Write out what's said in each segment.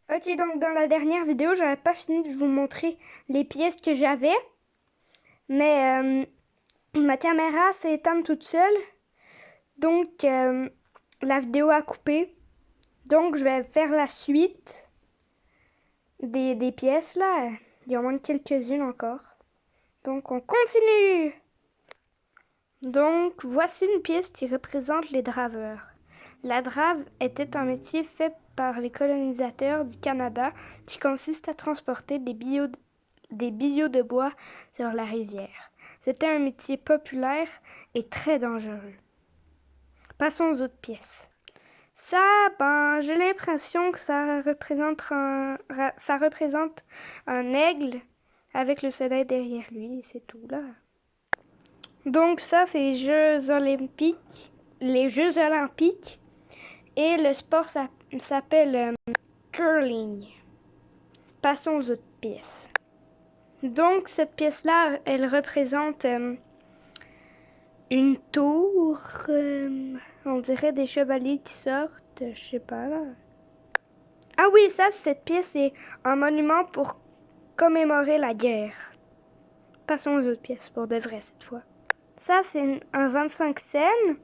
Ok, donc dans la dernière vidéo, j'avais pas fini de vous montrer les pièces que j'avais. Mais ma caméra s'est éteinte toute seule. Donc la vidéo a coupé. Donc je vais faire la suite des pièces là. Il en manque quelques-unes encore. Donc on continue. Donc voici une pièce qui représente les draveurs. La drave était un métier fait par les colonisateurs du Canada qui consiste à transporter des billots de bois sur la rivière. C'était un métier populaire et très dangereux. Passons aux autres pièces. Ça, j'ai l'impression que ça représente un aigle avec le soleil derrière lui, c'est tout là. Donc ça, c'est les Jeux olympiques. Et le sport s'appelle curling. Passons aux autres pièces. Donc cette pièce-là, elle représente une tour. On dirait des chevaliers qui sortent, je sais pas là. Ah oui, cette pièce est un monument pour commémorer la guerre. Passons aux autres pièces pour de vrai cette fois. Ça, c'est un 25 cents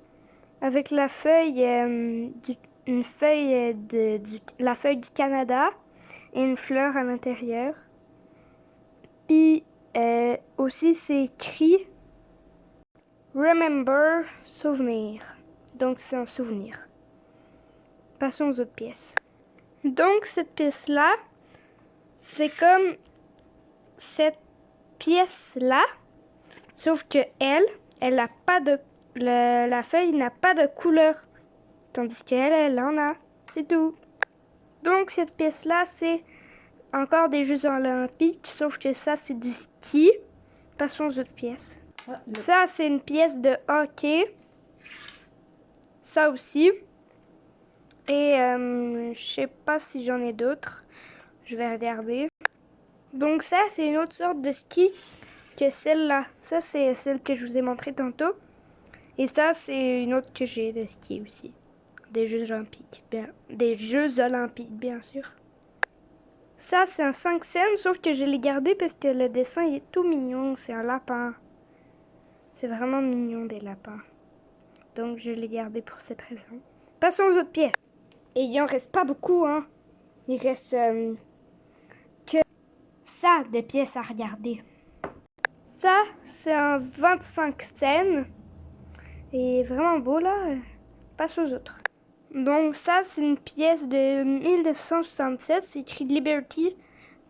avec la feuille, la feuille du Canada et une fleur à l'intérieur. Puis aussi, c'est écrit Remember, souvenir. Donc, c'est un souvenir. Passons aux autres pièces. Donc, cette pièce-là, c'est comme cette pièce-là, sauf que elle n'a pas de... la feuille n'a pas de couleur, tandis qu'elle en a. C'est tout. Donc, cette pièce-là, c'est encore des Jeux olympiques, sauf que ça, c'est du ski. Passons aux autres pièces. Ça, c'est une pièce de hockey. Ça aussi. Et je sais pas si j'en ai d'autres. Je vais regarder. Donc ça, c'est une autre sorte de ski que celle-là. Ça, c'est celle que je vous ai montrée tantôt. Et ça, c'est une autre que j'ai de ski aussi. Des Jeux olympiques. Des Jeux olympiques, bien sûr. Ça, c'est un 5 cents, sauf que je l'ai gardé parce que le dessin il est tout mignon. C'est un lapin. C'est vraiment mignon, des lapins. Donc, je l'ai gardé pour cette raison. Passons aux autres pièces. Et il en reste pas beaucoup, hein. Il reste que ça de pièces à regarder. Ça, c'est un 25 cents. Et vraiment beau, là. Passe aux autres. Donc, ça, c'est une pièce de 1967. C'est écrit Liberty.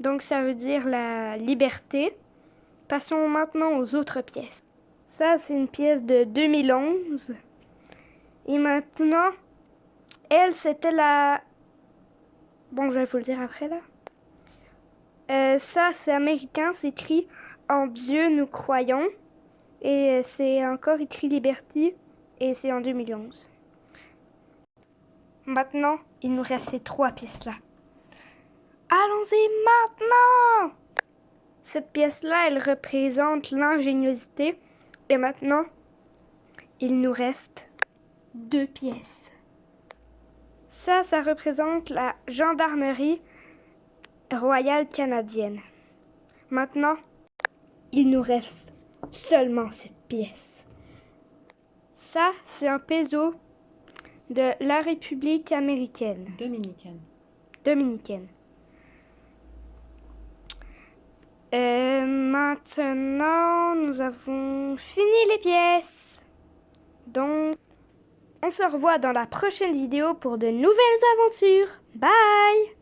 Donc, ça veut dire la liberté. Passons maintenant aux autres pièces. Ça, c'est une pièce de 2011. Et maintenant, elle, c'était la... Bon, je vais vous le dire après, là. Ça, c'est américain. C'est écrit « En Dieu, nous croyons ». Et c'est encore écrit « Liberty ». Et c'est en 2011. Maintenant, il nous reste ces 3 pièces-là. Allons-y maintenant! Cette pièce-là, elle représente l'ingéniosité. Et maintenant, il nous reste 2 pièces. Ça représente la gendarmerie royale canadienne. Maintenant, il nous reste seulement cette pièce. Ça, c'est un peso de la République américaine. Dominicaine. Maintenant, nous avons fini les pièces. Donc, on se revoit dans la prochaine vidéo pour de nouvelles aventures. Bye!